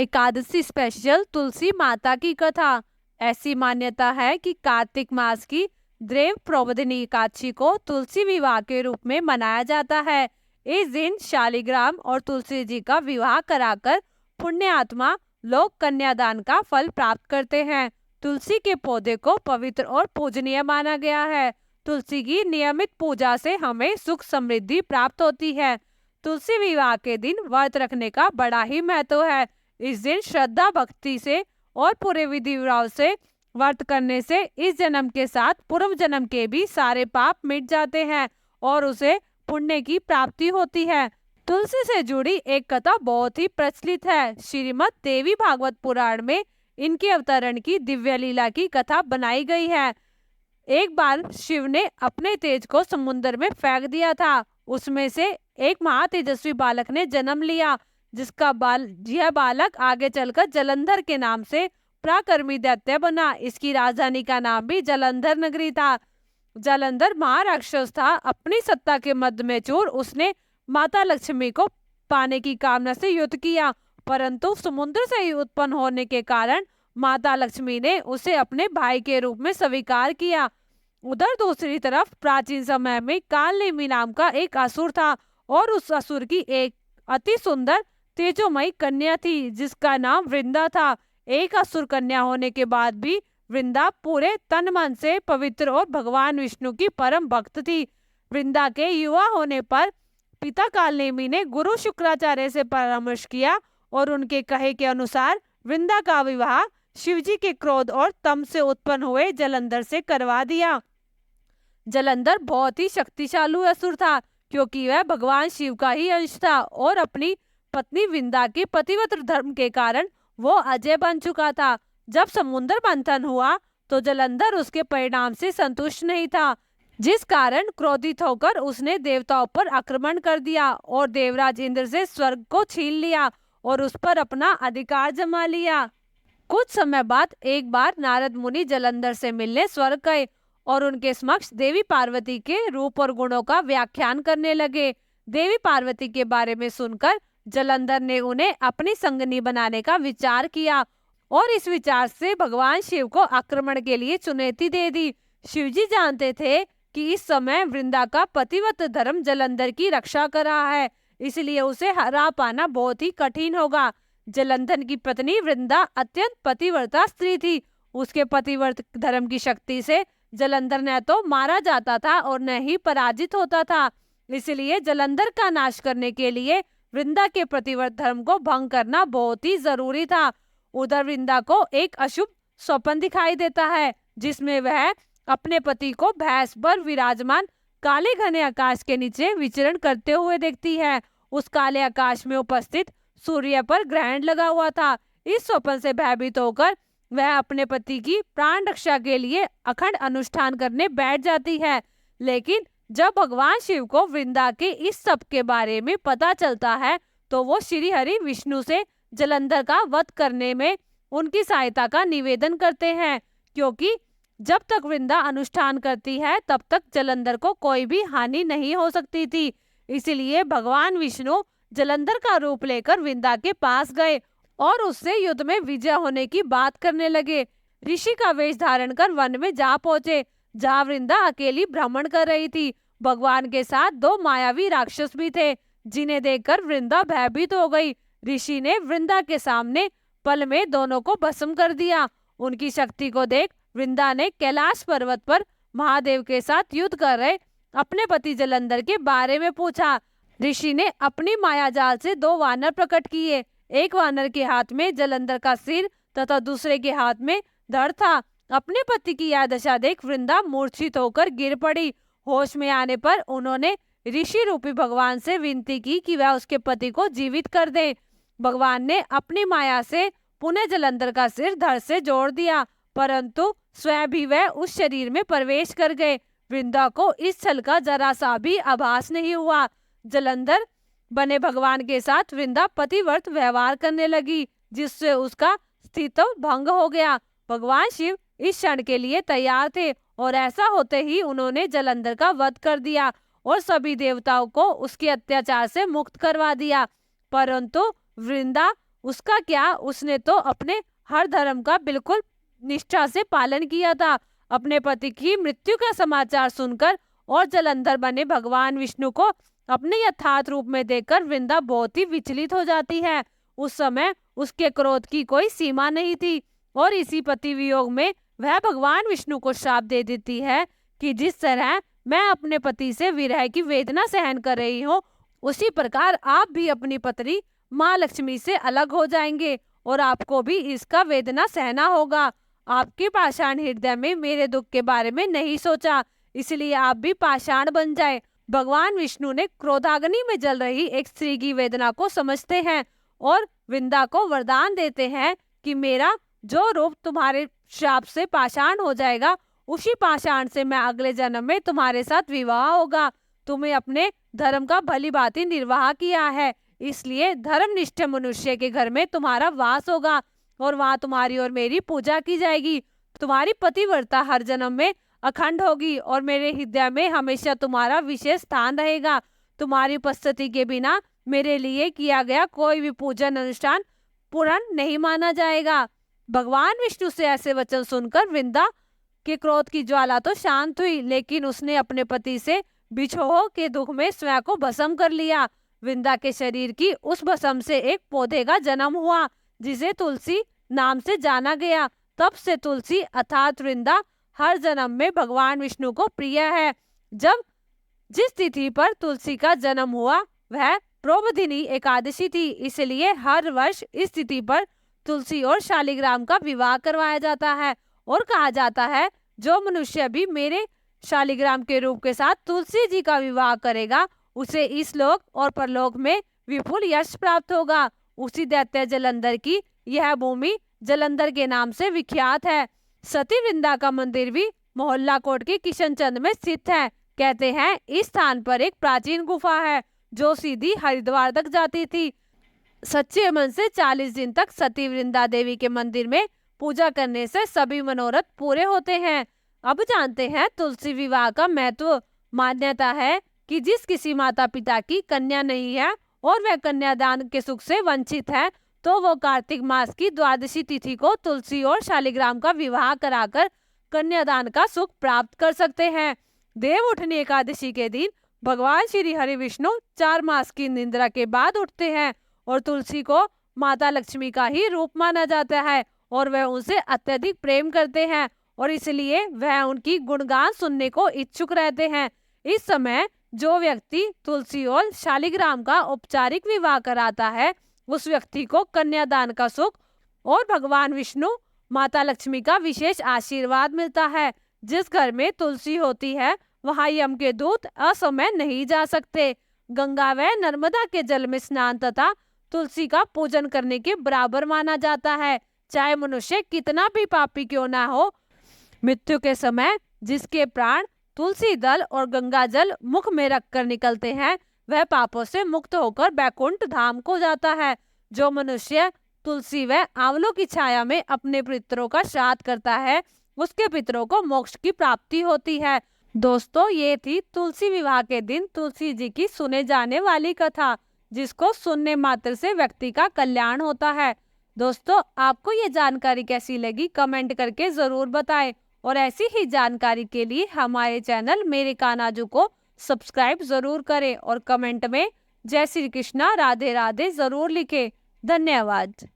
Ekadashi special तुलसी माता की कथा। ऐसी मान्यता है कि कार्तिक मास की देव प्रबोधिनी एकादशी को तुलसी विवाह के रूप में मनाया जाता है। इस दिन शालिग्राम और तुलसी जी का विवाह कराकर पुण्य आत्मा लोग कन्यादान का फल प्राप्त करते हैं। तुलसी के पौधे को पवित्र और पूजनीय माना गया है। तुलसी की नियमित पूजा से हमें सुख समृद्धि प्राप्त होती है। तुलसी विवाह के दिन व्रत रखने का बड़ा ही महत्व है। इस दिन श्रद्धा भक्ति से और पूरे विधि विधान से व्रत करने से इस जन्म के साथ पूर्व जन्म के भी सारे पाप मिट जाते हैं और उसे पुण्य की प्राप्ति होती है। तुलसी से जुड़ी एक कथा बहुत ही प्रचलित है। श्रीमद् देवी भागवत पुराण में इनके अवतरण की दिव्य लीला की कथा बनाई गई है। एक बार शिव ने अपने तेज को समुद्र में फेंक दिया था। उसमें से एक महातेजस्वी बालक ने जन्म लिया, जिसका यह बालक आगे चलकर जलंधर के नाम से पराक्रमी दैत्य बना। इसकी राजधानी का नाम भी जलंधर नगरी था। जलंधर महाराक्षस था। अपनी सत्ता के मद में चूर उसने माता लक्ष्मी को पाने की कामना से युद्ध किया, परंतु समुद्र से ही उत्पन्न होने के कारण माता लक्ष्मी ने उसे अपने भाई के रूप में स्वीकार किया। उधर दूसरी तरफ प्राचीन समय में कालनेमी नाम का एक असुर था और उस असुर की एक अति सुंदर तेजोमयी कन्या थी, जिसका नाम वृंदा था। एक असुर कन्या होने के बाद भी वृंदा पूरे तन मन से पवित्र और भगवान विष्णु की परम भक्त थी। वृंदा के युवा होने पर पिता कालनेमी ने गुरु शुक्राचार्य से परामर्श किया और उनके कहे के अनुसार वृंदा का विवाह शिवजी के क्रोध और तम से उत्पन्न हुए जलंधर से करवा दिया। जलंधर बहुत ही शक्तिशाली असुर था, क्योंकि वह भगवान शिव का ही अंश था और अपनी पत्नी वृंदा के पतिव्रत धर्म के कारण वो अजय बन चुका था। जब समुद्र मंथन हुआ तो जलंधर उसके परिणाम से संतुष्ट नहीं था, जिस कारण क्रोधित होकर उसने देवताओं पर आक्रमण कर दिया और देवराज इंद्र से स्वर्ग को छीन लिया और उस पर अपना अधिकार जमा लिया। कुछ समय बाद एक बार नारद मुनि जलंधर से मिलने स्वर्ग गए और उनके समक्ष देवी पार्वती के रूप और गुणों का व्याख्यान करने लगे। देवी पार्वती के बारे में सुनकर जलंधर ने उन्हें अपनी संगनी बनाने का विचार किया और इस विचार से भगवान शिव को आक्रमण के लिए चुनौती दे दी। शिवजी जानते थे कि इस समय वृंदा का पतिव्रत धर्म जलंधर की रक्षा कर रहा है, इसलिए उसे हरा पाना बहुत ही कठिन होगा। जलंधर की पत्नी वृंदा अत्यंत पतिव्रता स्त्री थी। उसके पतिव्रत धर्म की शक्ति से जलंधर न तो मारा जाता था और न ही पराजित होता था। इसलिए जलंधर का नाश करने के लिए वृंदा के पतिव्रत धर्म को भंग करना बहुत ही जरूरी था। उधर वृंदा को एक अशुभ स्वप्न दिखाई देता है, जिसमें वह अपने पति को भैंस पर विराजमान काले घने आकाश के नीचे विचरण करते हुए देखती है। उस काले आकाश में उपस्थित सूर्य पर ग्रहण लगा हुआ था। इस स्वप्न से भयभीत होकर वह अपने पति की प्राण रक्षा के लिए अखंड अनुष्ठान करने बैठ जाती है। लेकिन जब भगवान शिव को वृंदा के इस सब के बारे में पता चलता है तो वो श्री हरि विष्णु से जलंधर का वध करने में उनकी सहायता का निवेदन करते हैं, क्योंकि जब तक वृंदा अनुष्ठान करती है तब तक जलंधर को कोई भी हानि नहीं हो सकती थी। इसलिए भगवान विष्णु जलंधर का रूप लेकर वृंदा के पास गए और उससे युद्ध में विजय होने की बात करने लगे। ऋषि का वेश धारण कर वन में जा पहुंचे, जहाँ वृंदा अकेली भ्रमण कर रही थी। भगवान के साथ दो मायावी राक्षस भी थे, जिन्हें देखकर वृंदा भयभीत हो गई। ऋषि ने वृंदा के सामने पल में दोनों को भस्म कर दिया। उनकी शक्ति को देख वृंदा ने कैलाश पर्वत पर महादेव के साथ युद्ध कर रहे अपने पति जलंधर के बारे में पूछा। ऋषि ने अपनी माया जाल से दो वानर प्रकट किए। एक वानर के हाथ में जलंधर का सिर तथा दूसरे के हाथ में धड़ था। अपने पति की यह दशा देख वृंदा मूर्छित होकर गिर पड़ी। होश में आने पर उन्होंने ऋषि रूपी भगवान से विनती की कि वह उसके पति को जीवित कर दे। भगवान ने अपनी माया से पुनः जलंधर का सिर धड़ से जोड़ दिया, परंतु स्वयं भी वह उस शरीर में प्रवेश कर गए। वृंदा को इस छल का जरा सा भी आभास नहीं हुआ। जलंधर बने भगवान के साथ वृंदा पतिव्रत व्यवहार करने लगी, जिससे उसका अस्तित्व भंग हो गया। भगवान शिव इस क्षण के लिए तैयार थे और ऐसा होते ही उन्होंने जलंधर का वध कर दिया और सभी देवताओं को उसके अत्याचार से मुक्त करवा दिया। परंतु वृंदा उसका क्या, उसने तो अपने हर धर्म का बिल्कुल निष्ठा से पालन किया था। अपने पति की मृत्यु का समाचार सुनकर और जलंधर बने भगवान विष्णु को अपने यथार्थ रूप में देखकर वृंदा बहुत ही विचलित हो जाती है। उस समय उसके क्रोध की कोई सीमा नहीं थी और इसी पति वियोग में वह भगवान विष्णु को श्राप दे देती है कि जिस तरह मैं अपने पति से विरह की वेदना सहन कर रही हूँ, उसी प्रकार आप भी अपनी पत्नी माँ लक्ष्मी से अलग हो जाएंगे और आपको भी इसका वेदना सहना होगा। आपके पाषाण हृदय में मेरे दुख के बारे में नहीं सोचा, इसलिए आप भी पाषाण बन जाए। भगवान विष्णु ने क्रोधाग्नि में जल रही एक स्त्री की वेदना को समझते हैं और वृंदा को वरदान देते हैं कि मेरा जो रूप तुम्हारे श्राप से पाषाण हो जाएगा, उसी पाषाण से मैं अगले जन्म में तुम्हारे साथ विवाह होगा। तुम्हें अपने धर्म का भली भांति निर्वाह किया है, इसलिए धर्मनिष्ठ मनुष्य के घर में तुम्हारा वास होगा और वहां तुम्हारी और मेरी पूजा की जाएगी। तुम्हारी पतिव्रता हर जन्म में अखंड होगी और मेरे हृदय में हमेशा तुम्हारा विशेष स्थान रहेगा। तुम्हारी उपस्थिति के बिना मेरे लिए किया गया कोई भी पूजन अनुष्ठान पूर्ण नहीं माना जाएगा। भगवान विष्णु से ऐसे वचन सुनकर वृंदा के क्रोध की ज्वाला तो शांत हुई, लेकिन उसने अपने पति से बिछोह के दुख में स्वयं को भस्म कर लिया। वृंदा के शरीर की उस भस्म से एक पौधे का जन्म हुआ जिसे तुलसी नाम से जाना गया। तब से तुलसी अर्थात वृंदा हर जन्म में भगवान विष्णु को प्रिय है। जब जिस तिथि पर तुलसी का जन्म हुआ वह प्रोबधिनी एकादशी थी, इसलिए हर वर्ष इस तिथि पर तुलसी और शालिग्राम का विवाह करवाया जाता है और कहा जाता है जो मनुष्य भी मेरे शालिग्राम के रूप के साथ तुलसी जी का विवाह करेगा उसे इस लोक और परलोक में विपुल यश प्राप्त होगा। उसी दैत्य जलंधर की यह भूमि जलंधर के नाम से विख्यात है। सती वृंदा का मंदिर भी मोहल्ला कोट के किशनचंद में स्थित है। कहते हैं इस स्थान पर एक प्राचीन गुफा है जो सीधी हरिद्वार तक जाती थी। सच्चे मन से 40 दिन तक सती वृंदा देवी के मंदिर में पूजा करने से सभी मनोरथ पूरे होते हैं। अब जानते हैं तुलसी विवाह का महत्व। मान्यता है कि जिस किसी माता पिता की कन्या नहीं है और वह कन्यादान के सुख से वंचित है, तो वो कार्तिक मास की द्वादशी तिथि को तुलसी और शालिग्राम का विवाह कराकर कन्यादान का सुख प्राप्त कर सकते हैं। देव उठनी एकादशी के दिन भगवान श्री हरि विष्णु 4 मास की निद्रा के बाद उठते हैं और तुलसी को माता लक्ष्मी का ही रूप माना जाता है और वह उनसे अत्यधिक प्रेम करते हैं और इसलिए वह उनकी गुणगान सुनने को इच्छुक रहते हैं। इस समय जो व्यक्ति तुलसी और शालिग्राम का औपचारिक विवाह कराता है उस व्यक्ति को कन्यादान का सुख और भगवान विष्णु माता लक्ष्मी का विशेष आशीर्वाद मिलता है। जिस घर में तुलसी होती है वहां यम के दूत असमय नहीं जा सकते। गंगा व नर्मदा के जल में स्नान तथा तुलसी का पूजन करने के बराबर माना जाता है। चाहे मनुष्य कितना भी पापी क्यों ना हो, मृत्यु के समय जिसके प्राण तुलसी दल और गंगा जल मुख में रखकर निकलते हैं वह पापों से मुक्त होकर बैकुंठ धाम को जाता है। जो मनुष्य तुलसी व आंवलों की छाया में अपने पितरों का श्राद्ध करता है उसके पितरों को मोक्ष की प्राप्ति होती है। दोस्तों, ये थी तुलसी विवाह के दिन तुलसी जी की सुने जाने वाली कथा, जिसको सुनने मात्र से व्यक्ति का कल्याण होता है। दोस्तों, आपको ये जानकारी कैसी लगी कमेंट करके जरूर बताएं और ऐसी ही जानकारी के लिए हमारे चैनल मेरे कानाजू को सब्सक्राइब जरूर करें और कमेंट में जय श्री कृष्णा राधे राधे जरूर लिखें। धन्यवाद।